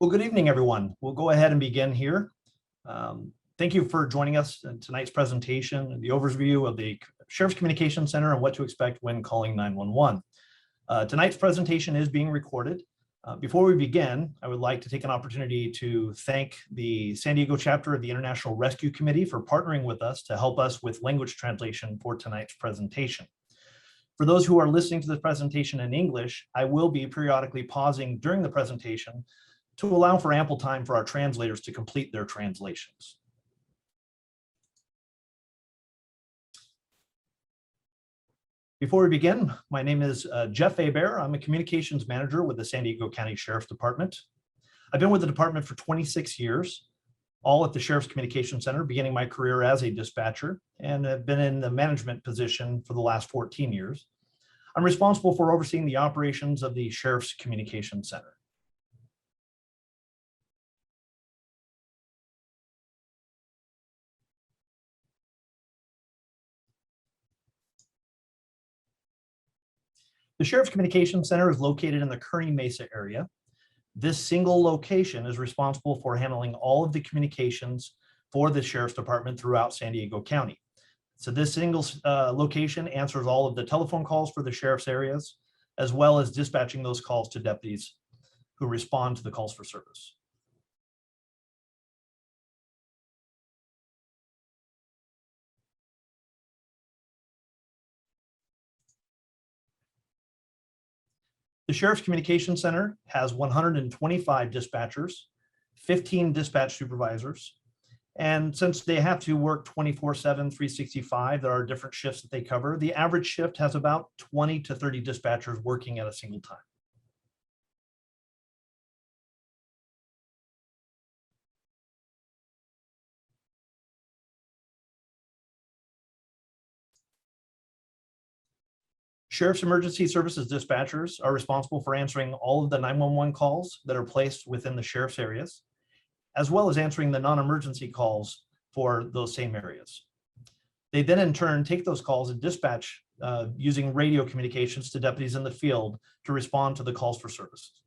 Well, good evening, everyone. We'll go ahead and begin here. Thank you for joining us in tonight's presentation and the overview of the Sheriff's Communication Center and what to expect when calling 911. Tonight's presentation is being recorded. Before we begin, I would like to take an opportunity to thank the San Diego chapter of the International Rescue Committee for partnering with us to help us with language translation for tonight's presentation. For those who are listening to this presentation in English, I will be periodically pausing during the presentation to allow for ample time for our translators to complete their translations. Before we begin, my name is Jeff Hebert. I'm a communications manager with the San Diego County Sheriff's Department. I've been with the department for 26 years, all at the Sheriff's Communication Center, beginning my career as a dispatcher, and have been in the management position for the last 14 years. I'm responsible for overseeing the operations of the Sheriff's Communication Center. The Sheriff's Communication Center is located in the Kearny Mesa area. This single location is responsible for handling all of the communications for the Sheriff's Department throughout San Diego County. So this single location answers all of the telephone calls for the Sheriff's areas, as well as dispatching those calls to deputies who respond to the calls for service. The Sheriff's Communication Center has 125 dispatchers, 15 dispatch supervisors, and since they have to work 24/7, 365, there are different shifts that they cover. The average shift has about 20 to 30 dispatchers working at a single time. Sheriff's Emergency Services dispatchers are responsible for answering all of the 911 calls that are placed within the sheriff's areas, as well as answering the non-emergency calls for those same areas. They then in turn take those calls and dispatch using radio communications to deputies in the field to respond to the calls for services.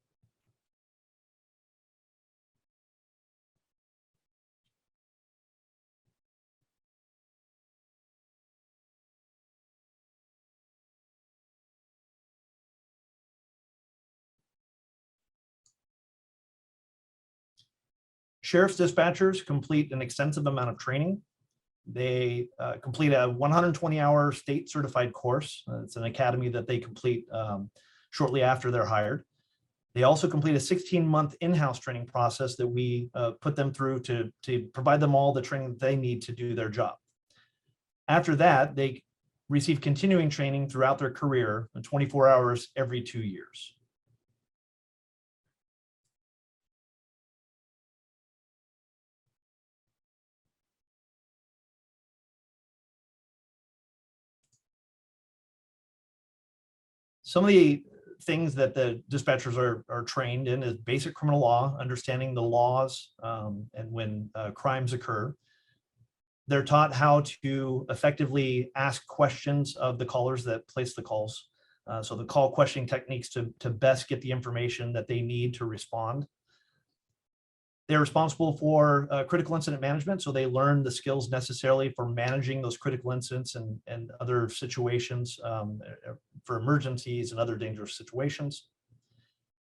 Sheriff's dispatchers complete an extensive amount of training. They complete a 120-hour state certified course. It's an academy that they complete shortly after they're hired. They also complete a 16-month in-house training process that we put them through to provide them all the training that they need to do their job. After that, they receive continuing training throughout their career, 24 hours every 2 years. Some of the things that the dispatchers are trained in is basic criminal law, understanding the laws and when crimes occur. They're taught how to effectively ask questions of the callers that place the calls. So the call questioning techniques to best get the information that they need to respond. They're responsible for critical incident management, so they learn the skills necessarily for managing those critical incidents and other situations for emergencies and other dangerous situations.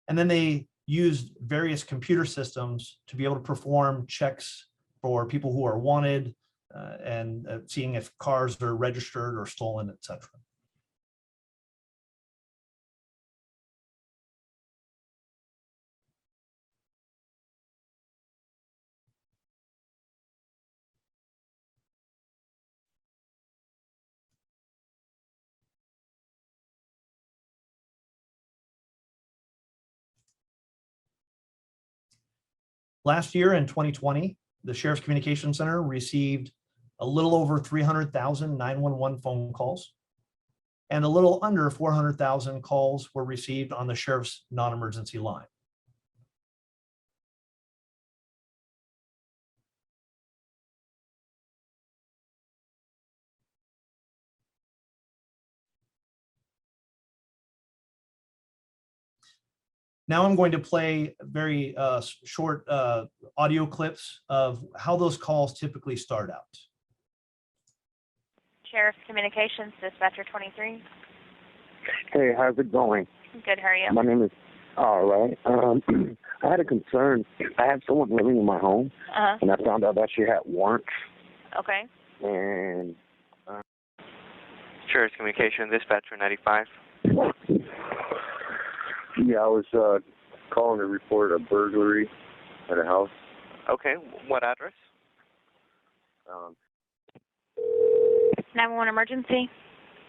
And then they use various computer systems to be able to perform checks for people who are wanted and seeing if cars are registered or stolen, etc. Last year in 2020, the Sheriff's Communication Center received a little over 300,000 911 phone calls, and a little under 400,000 calls were received on the Sheriff's non-emergency line. Now I'm going to play very short audio clips of how those calls typically start out. Sheriff's Communications, Dispatcher 23. Hey, how's it going? Good, how are you? My name is, all right. I had a concern. I had someone living in my home, and I found out that she had warrants. Okay. And Sheriff's Communication, Dispatcher 95. yeah, I was calling to report a burglary at a house. Okay, what address? 911 emergency.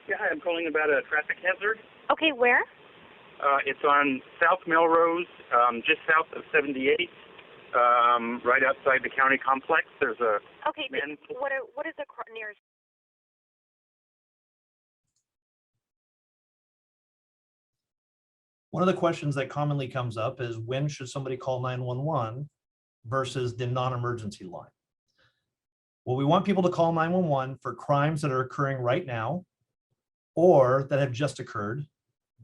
Yeah, hi, I'm calling about a traffic hazard. Okay, where? It's on South Melrose, just south of 78, right outside the county complex. There's a Okay, man. what is the nearest? One of the questions that commonly comes up is when should somebody call 911 versus the non-emergency line? Well, we want people to call 911 for crimes that are occurring right now or that have just occurred,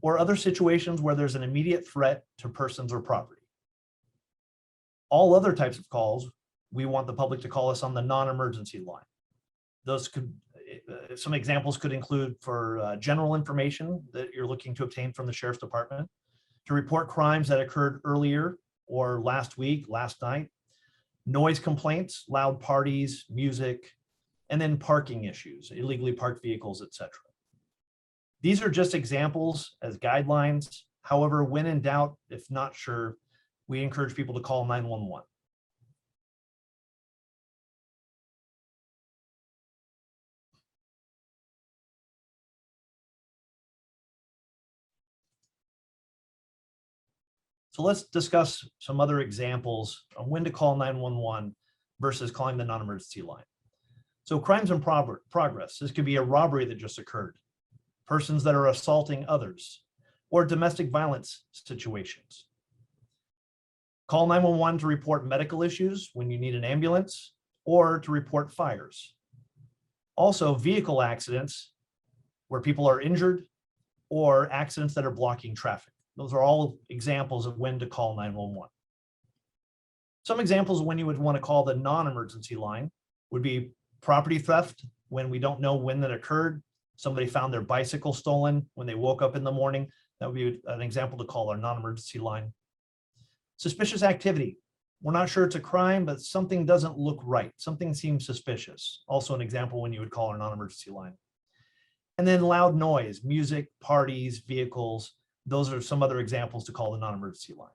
or other situations where there's an immediate threat to persons or property. All other types of calls, we want the public to call us on the non-emergency line. Those could, some examples could include for general information that you're looking to obtain from the Sheriff's Department, to report crimes that occurred earlier or last week, last night, noise complaints, loud parties, music, and then parking issues, illegally parked vehicles, etc. These are just examples as guidelines. However, when in doubt, if not sure, we encourage people to call 911. So let's discuss some other examples on when to call 911 versus calling the non-emergency line. So crimes in progress. This could be a robbery that just occurred, persons that are assaulting others, or domestic violence situations. Call 911 to report medical issues when you need an ambulance or to report fires. Also, vehicle accidents where people are injured or accidents that are blocking traffic. Those are all examples of when to call 911. Some examples of when you would want to call the non-emergency line would be property theft, when we don't know when that occurred. Somebody found their bicycle stolen when they woke up in the morning. That would be an example to call our non-emergency line. Suspicious activity. We're not sure it's a crime, but something doesn't look right. Something seems suspicious. Also an example when you would call our non-emergency line. And then loud noise, music, parties, vehicles. Those are some other examples to call the non-emergency line.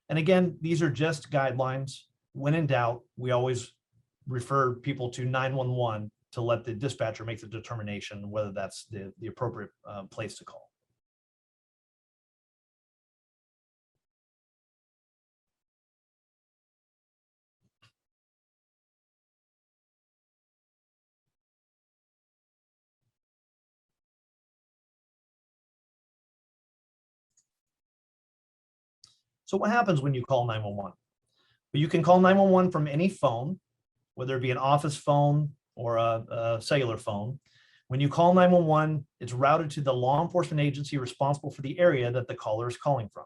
And again, these are just guidelines. When in doubt, we always refer people to 911 to let the dispatcher make the determination whether that's the appropriate place to call. So what happens when you call 911? Well, you can call 911 from any phone, whether it be an office phone or a cellular phone. When you call 911, it's routed to the law enforcement agency responsible for the area that the caller is calling from.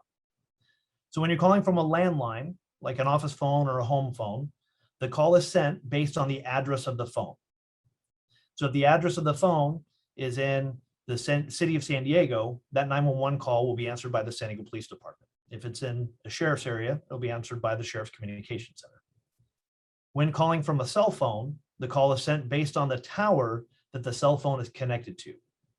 So when you're calling from a landline, like an office phone or a home phone, the call is sent based on the address of the phone. So if the address of the phone is in the city of San Diego, that 911 call will be answered by the San Diego Police Department. If it's in the sheriff's area, it'll be answered by the Sheriff's Communications Center. When calling from a cell phone, the call is sent based on the tower that the cell phone is connected to.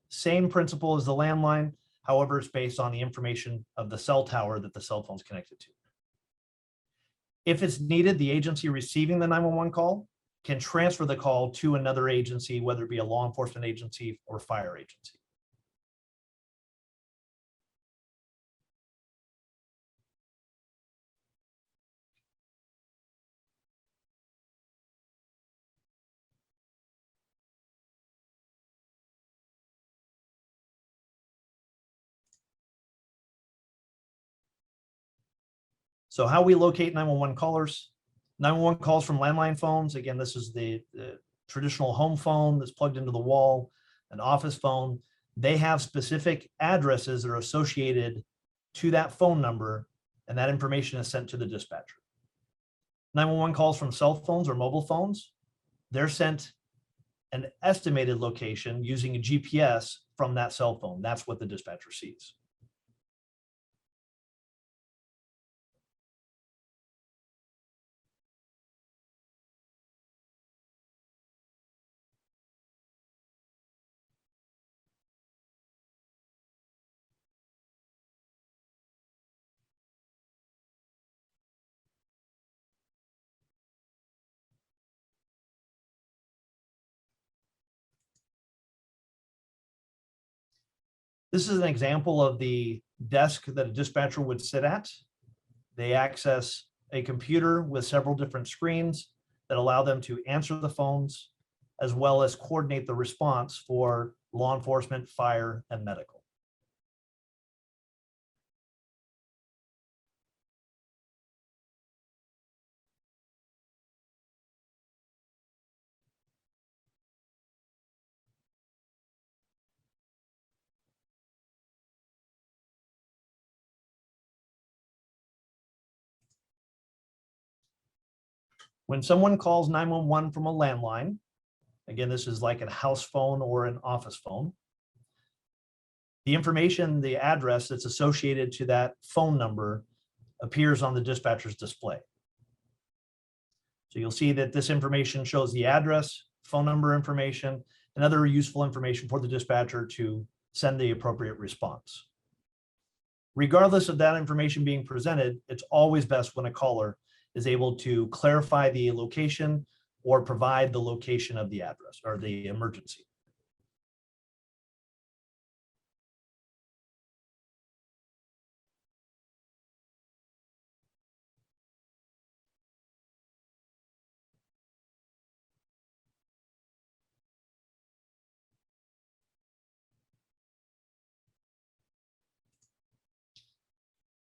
Same principle as the landline, however, it's based on the information of the cell tower that the cell phone is connected to. If it's needed, the agency receiving the 911 call can transfer the call to another agency, whether it be a law enforcement agency or fire agency. So how we locate 911 callers, 911 calls from landline phones. Again, this is the traditional home phone that's plugged into the wall, an office phone. They have specific addresses that are associated to that phone number and that information is sent to the dispatcher. 911 calls from cell phones or mobile phones, they're sent an estimated location using a GPS from that cell phone. That's what the dispatcher sees. This is an example of the desk that a dispatcher would sit at. They access a computer with several different screens that allow them to answer the phones, as well as coordinate the response for law enforcement, fire, and medical. When someone calls 911 from a landline, again, this is like a house phone or an office phone, the information, the address that's associated to that phone number appears on the dispatcher's display. So you'll see that this information shows the address, phone number information, and other useful information for the dispatcher to send the appropriate response. Regardless of that information being presented, it's always best when a caller is able to clarify the location or provide the location of the address or the emergency.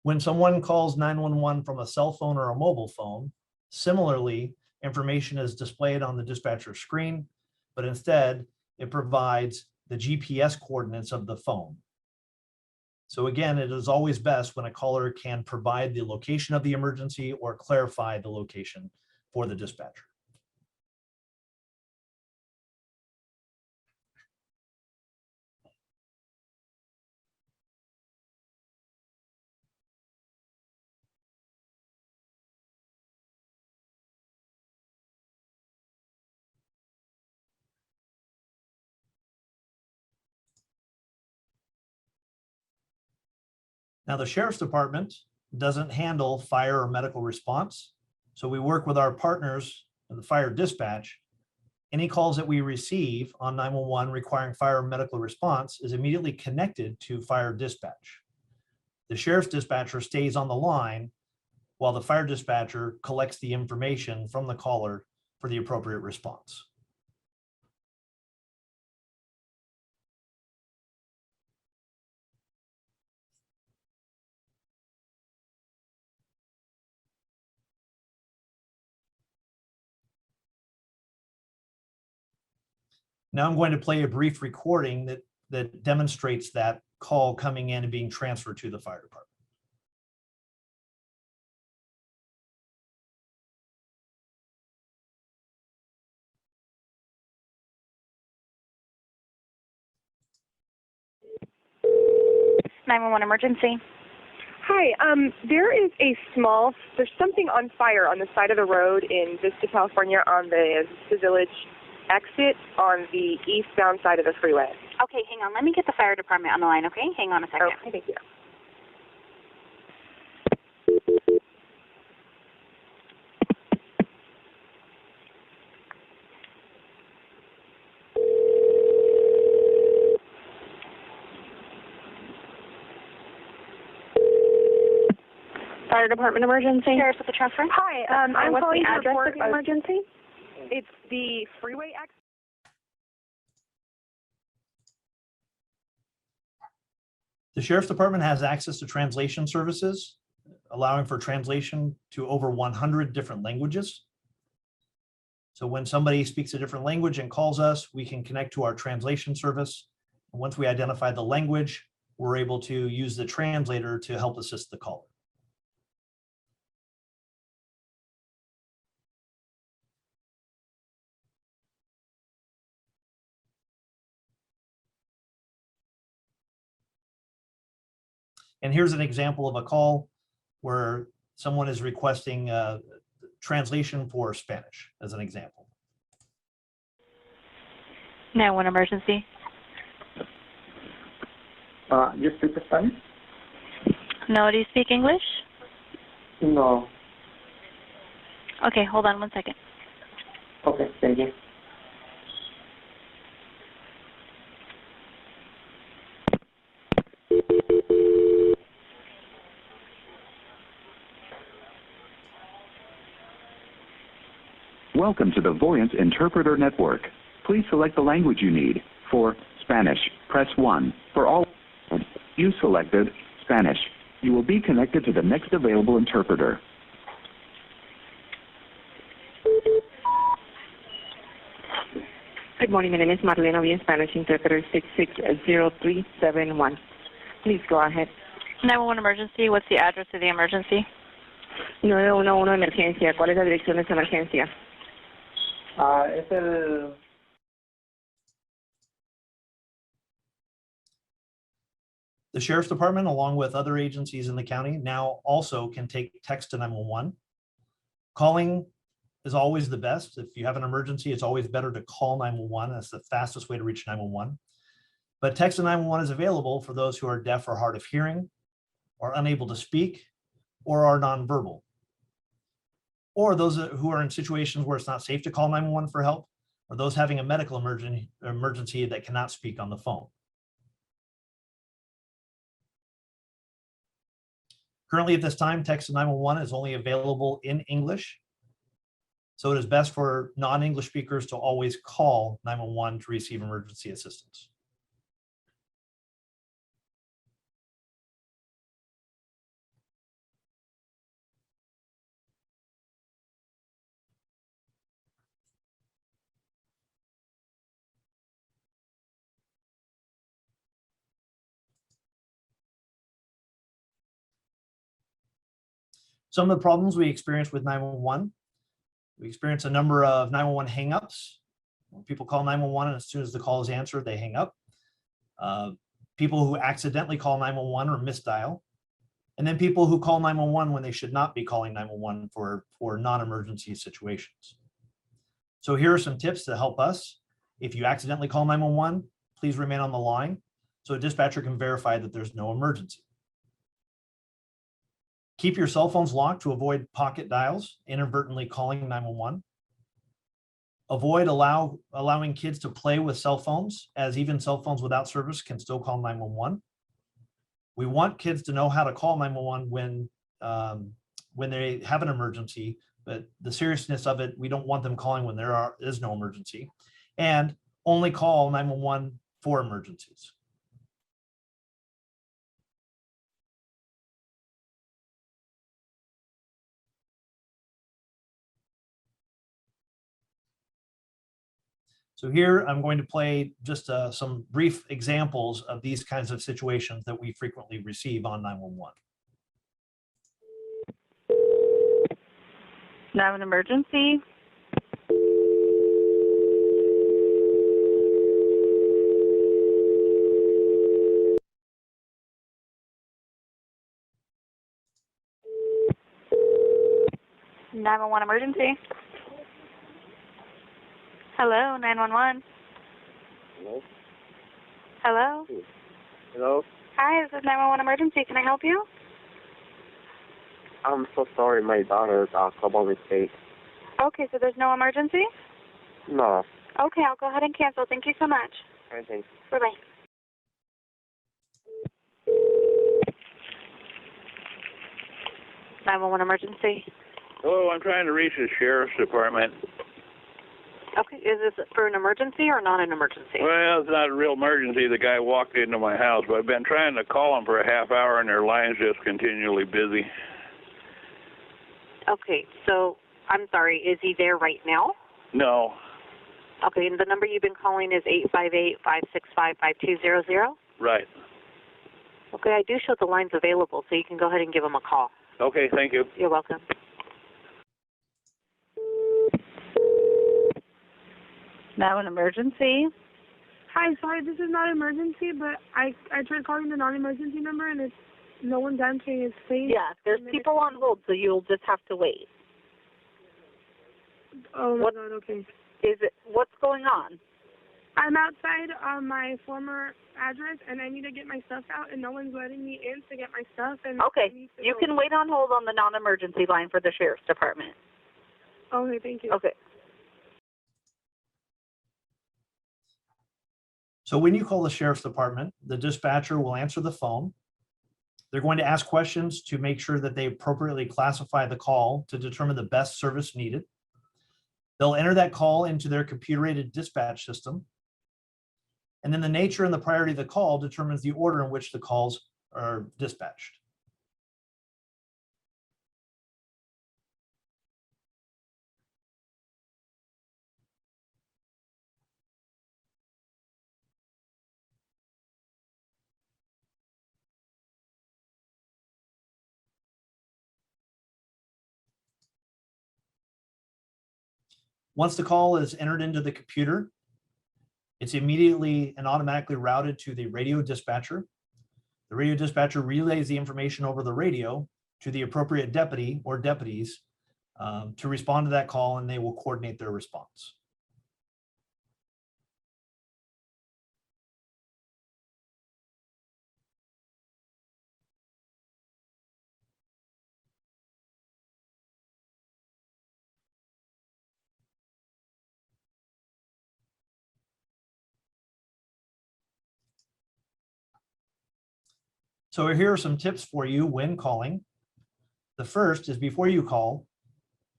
When someone calls 911 from a cell phone or a mobile phone, similarly, information is displayed on the dispatcher screen, but instead it provides the GPS coordinates of the phone. So again, it is always best when a caller can provide the location of the emergency or clarify the location for the dispatcher. Now, the Sheriff's Department doesn't handle fire or medical response. So we work with our partners in the fire dispatch. Any calls that we receive on 911 requiring fire or medical response is immediately connected to fire dispatch. The sheriff's dispatcher stays on the line while the fire dispatcher collects the information from the caller for the appropriate response. Now I'm going to play a brief recording that demonstrates that call coming in and being transferred to the fire department. Emergency. Hi, there's something on fire on the side of the road in Vista, California on the Village exit on the eastbound side of the freeway. Okay, hang on. Let me get the fire department on the line, okay? Hang on a second. Okay, thank you. Fire department emergency. Sheriff with the transfer. Hi, I'm what's calling the to address report of the emergency? It's the freeway exit. The Sheriff's Department has access to translation services, allowing for translation to over 100 different languages. So when somebody speaks a different language and calls us, we can connect to our translation service. And once we identify the language, we're able to use the translator to help assist the caller. And here's an example of a call where someone is requesting translation for Spanish, as an example. 911 emergency. You speak Spanish? No, do you speak English? No. Okay, hold on one second. Okay, thank you. Welcome to the Voyant Interpreter Network. Please select the language you need. For Spanish, press 1. For all, you selected Spanish. You will be connected to the next available interpreter. Good morning. My name is Marlene. I'll be a Spanish interpreter 660371. Please go ahead. 911 emergency. What's the address of the emergency? 911 emergencia. ¿Cuál es la dirección de esa emergencia? Es el... The Sheriff's Department, along with other agencies in the county, now also can take text to 911. Calling is always the best. If you have an emergency, it's always better to call 911. That's the fastest way to reach 911. But text to 911 is available for those who are deaf or hard of hearing, or unable to speak, or are nonverbal. Or those who are in situations where it's not safe to call 911 for help, or those having a medical emergency that cannot speak on the phone. Currently at this time, text to 911 is only available in English. So it is best for non-English speakers to always call 911 to receive emergency assistance. Some of the problems we experience with 911, we experience a number of 911 hangups. When people call 911 and as soon as the call is answered, they hang up. People who accidentally call 911 or misdial. And then people who call 911 when they should not be calling 911 for non-emergency situations. So here are some tips to help us. If you accidentally call 911, please remain on the line so a dispatcher can verify that there's no emergency. Keep your cell phones locked to avoid pocket dials, inadvertently calling 911. Avoid allowing kids to play with cell phones, as even cell phones without service can still call 911. We want kids to know how to call 911 when they have an emergency, but the seriousness of it, we don't want them calling when there is no emergency, and only call 911 for emergencies. So here I'm going to play just some brief examples of these kinds of situations that we frequently receive on 911. 911 emergency. Emergency. Hello, 911. Hello? Hello? Hello? Hi, this is 911 emergency. Can I help you? I'm so sorry, my daughter got a mistake. Okay, so there's no emergency? No. Okay, I'll go ahead and cancel. Thank you so much. I think. Bye-bye. Emergency. Hello, I'm trying to reach the Sheriff's Department. Okay, is this for an emergency or not an emergency? Well, it's not a real emergency. The guy walked into my house, but I've been trying to call him for a half hour, and their line's just continually busy. Okay, so I'm sorry, is he there right now? No. Okay, and the number you've been calling is 858-565-5200? Right. Okay, I do show the line's available, so you can go ahead and give him a call. Okay, thank you. You're welcome. Now an emergency. Hi, sorry, this is not emergency, but I tried calling the non-emergency number and it's No one's answering his phone. Yeah, there's people on hold, so you'll just have to wait. Oh my God. Okay. What's going on? I'm outside my former address, and I need to get my stuff out, and no one's letting me in to get my stuff. And Okay, you can wait on hold on the non-emergency line for the sheriff's department. Okay, thank you. Okay. So when you call the sheriff's department, the dispatcher will answer the phone. They're going to ask questions to make sure that they appropriately classify the call to determine the best service needed. They'll enter that call into their computer-aided dispatch system. And then the nature and the priority of the call determines the order in which the calls are dispatched. Once the call is entered into the computer, it's immediately and automatically routed to the radio dispatcher. The radio dispatcher relays the information over the radio to the appropriate deputy or deputies to respond to that call, and they will coordinate their response. So here are some tips for you when calling. The first is before you call,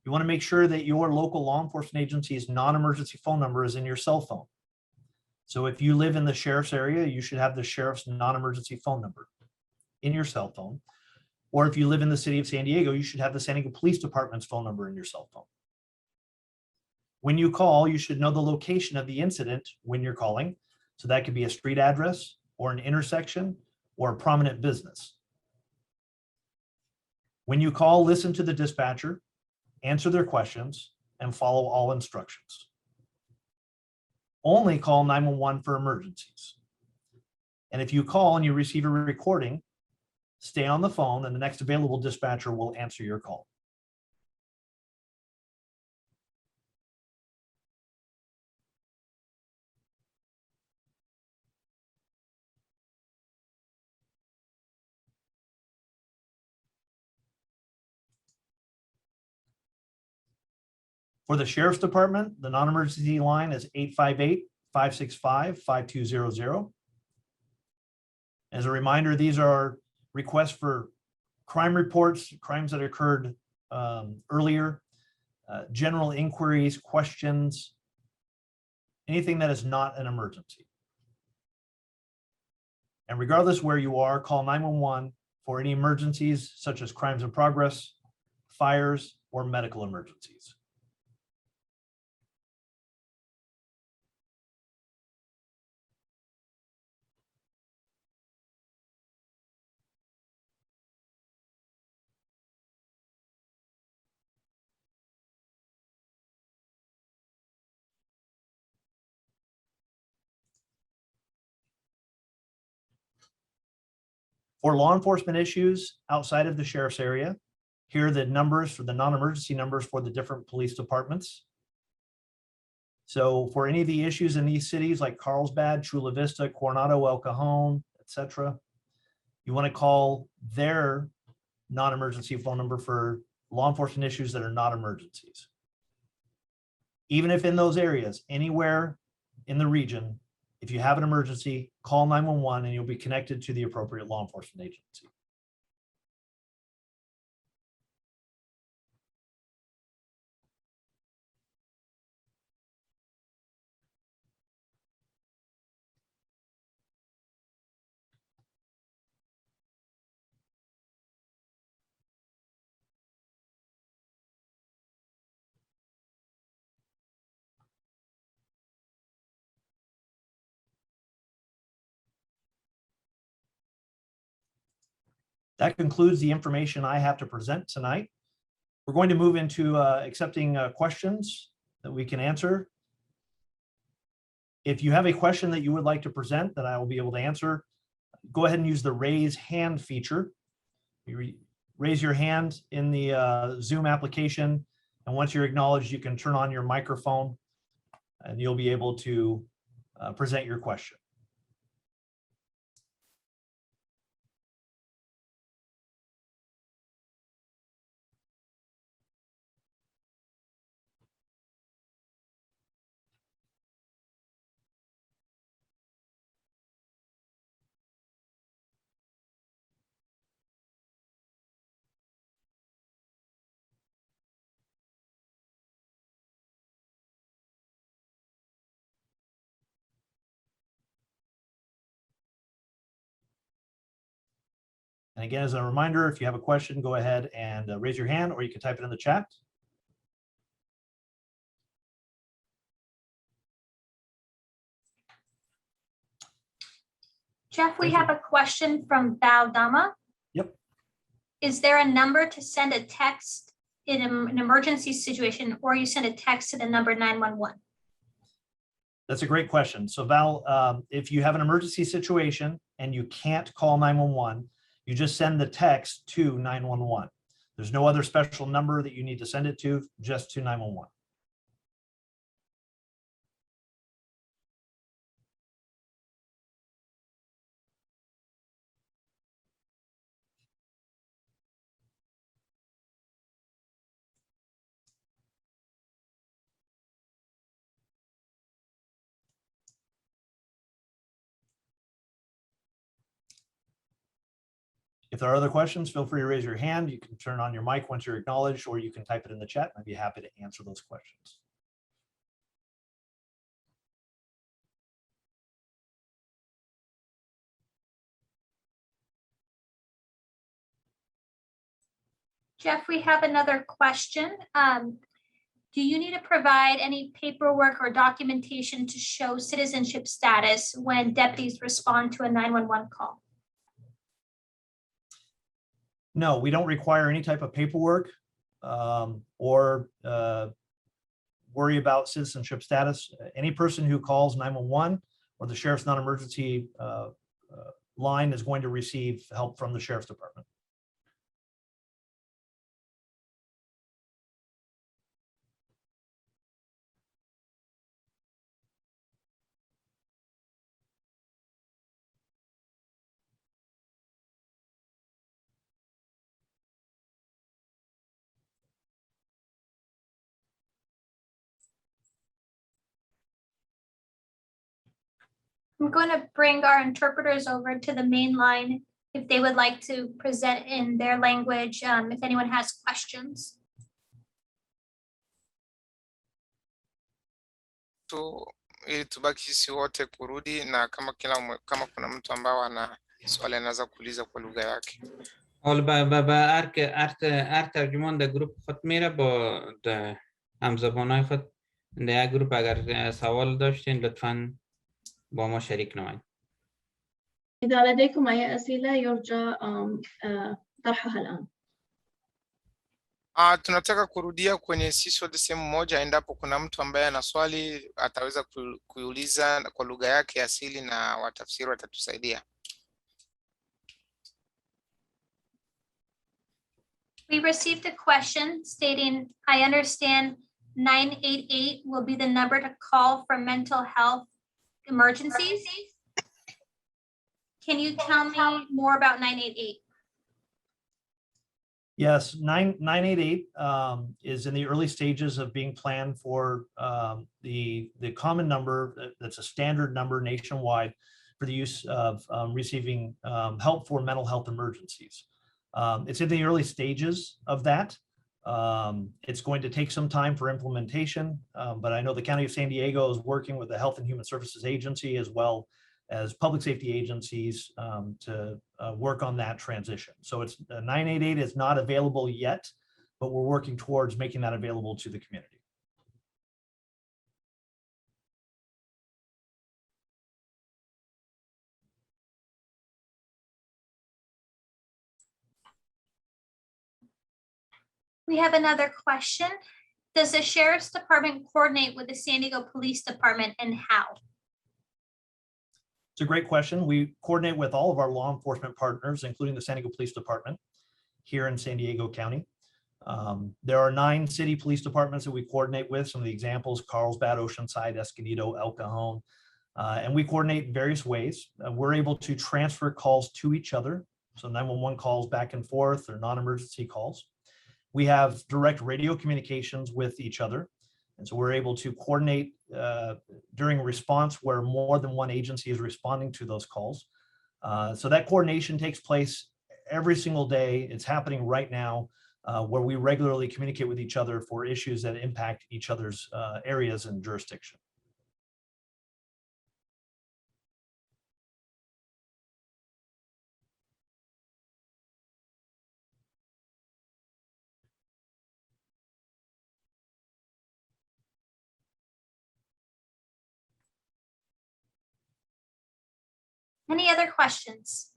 you want to make sure that your local law enforcement agency's non-emergency phone number is in your cell phone. So if you live in the sheriff's area, you should have the sheriff's non-emergency phone number in your cell phone. Or if you live in the city of San Diego, you should have the San Diego Police Department's phone number in your cell phone. When you call, you should know the location of the incident when you're calling. So that could be a street address or an intersection or a prominent business. When you call, listen to the dispatcher, answer their questions, and follow all instructions. Only call 911 for emergencies. And if you call and you receive a recording, stay on the phone and the next available dispatcher will answer your call. For the sheriff's department, the non-emergency line is 858-565-5200. As a reminder, these are requests for crime reports, crimes that occurred earlier, general inquiries, questions, anything that is not an emergency. And regardless where you are, call 911 for any emergencies such as crimes in progress, fires, or medical emergencies. For law enforcement issues outside of the sheriff's area, here are the numbers for the non-emergency numbers for the different police departments. So for any of the issues in these cities like Carlsbad, Chula Vista, Coronado, El Cajon, etc., you want to call their non-emergency phone number for law enforcement issues that are not emergencies. Even if in those areas, anywhere in the region, if you have an emergency, call 911 and you'll be connected to the appropriate law enforcement agency. That concludes the information I have to present tonight. We're going to move into accepting questions that we can answer. If you have a question that you would like to present that I will be able to answer, go ahead and use the raise hand feature raise your hand in the Zoom application. And once you're acknowledged, you can turn on your microphone and you'll be able to present your question. And again, as a reminder, if you have a question, go ahead and raise your hand, or you can type it in the chat. Jeff, we have a question from Val Dama. Yep. Is there a number to send a text in an emergency situation, or you send a text to the number 911? That's a great question. So Val, if you have an emergency situation and you can't call 911, you just send the text to 911. There's no other special number that you need to send it to, just to 911. If there are other questions, feel free to raise your hand. You can turn on your mic once you're acknowledged, or you can type it in the chat. I'd be happy to answer those questions. Jeff, we have another question. Do you need to provide any paperwork or documentation to show citizenship status when deputies respond to a 911 call? No, we don't require any type of paperwork or worry about citizenship status. Any person who calls 911 or the sheriff's non-emergency line is going to receive help from the sheriff's department. I'm going to bring our interpreters over to the main line if they would like to present in their language, if anyone has questions. Ili tubaki sisi wote kurudi na kama kuna mtu ambao ana swali anaweza kuuliza kwa lugha yake. حالا با ار ترجمان در گروپ خود میره با همزبانای خود در گروپ اگر سوال داشتین لطفاً با ما شریک نمایید. إذا لديكم أي أسئلة يرجى طرحها الآن. Tunataka kurudia kwenye sisi wote sehemu moja, endapo kuna mtu ambaye ana swali ataweza kuuliza kwa lugha yake asili na watafsiri watatusaidia. We received a question stating, I understand 988 will be the number to call for mental health emergencies. Can you tell me more about 988? Yes, 988 is in the early stages of being planned for the common number that's a standard number nationwide for the use of receiving help for mental health emergencies. It's in the early stages of that. It's going to take some time for implementation, but I know the County of San Diego is working with the Health and Human Services Agency as well as public safety agencies to work on that transition. So it's 988 is not available yet, but we're working towards making that available to the community. We have another question. Does the Sheriff's Department coordinate with the San Diego Police Department, and how? It's a great question. We coordinate with all of our law enforcement partners, including the San Diego Police Department. here in San Diego County. There are 9 city police departments that we coordinate with. Some of the examples: Carlsbad, Oceanside, Escondido, El Cajon. And we coordinate in various ways. We're able to transfer calls to each other. So 911 calls back and forth, or non-emergency calls. We have direct radio communications with each other. And so we're able to coordinate during response where more than one agency is responding to those calls. So that coordination takes place every single day. It's happening right now, where we regularly communicate with each other for issues that impact each other's areas and jurisdiction. Any other questions?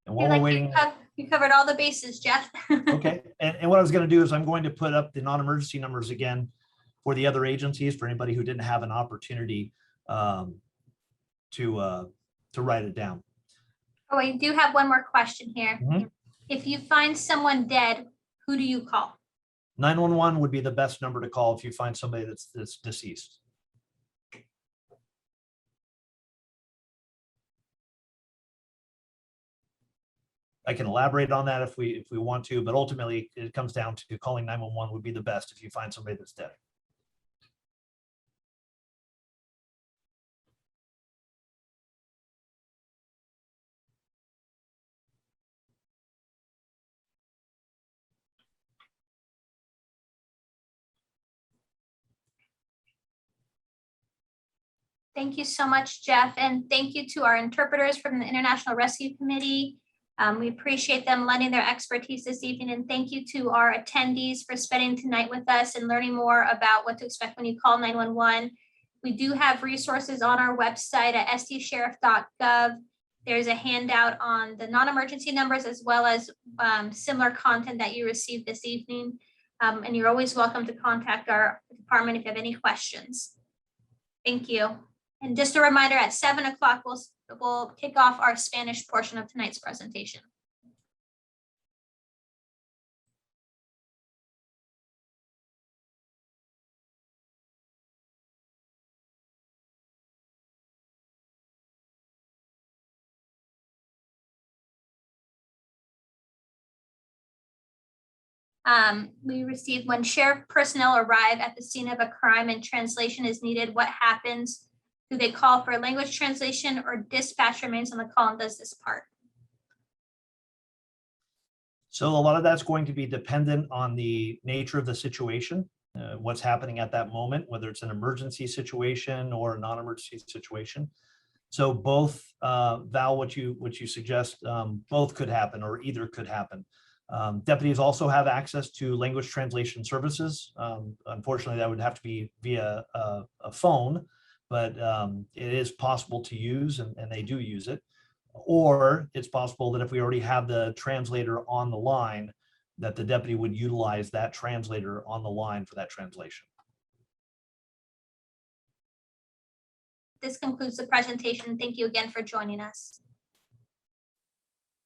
And while we're waiting, You covered all the bases, Jeff. okay. And what I was going to do is I'm going to put up the non-emergency numbers again for the other agencies for anybody who didn't have an opportunity to write it down. Oh, we do have one more question here. Mm-hmm. If you find someone dead, who do you call? 911 would be the best number to call if you find somebody that's deceased. I can elaborate on that if we want to, but ultimately it comes down to calling 911 would be the best if you find somebody that's dead. Thank you so much, Jeff. And thank you to our interpreters from the International Rescue Committee. We appreciate them lending their expertise this evening. And thank you to our attendees for spending tonight with us and learning more about what to expect when you call 911. We do have resources on our website at sdsheriff.gov. There's a handout on the non-emergency numbers as well as similar content that you received this evening. And you're always welcome to contact our department if you have any questions. Thank you. And just a reminder, at 7 o'clock, we'll kick off our Spanish portion of tonight's presentation. We received when sheriff personnel arrive at the scene of a crime and translation is needed, what happens? Do they call for language translation or dispatch remains on the call and does this part? So a lot of that's going to be dependent on the nature of the situation, what's happening at that moment, whether it's an emergency situation or a non-emergency situation. So both, Val, what you suggest, both could happen or either could happen. Deputies also have access to language translation services. Unfortunately, that would have to be via a phone, but it is possible to use, and they do use it. Or it's possible that if we already have the translator on the line, that the deputy would utilize that translator on the line for that translation. This concludes the presentation. Thank you again for joining us.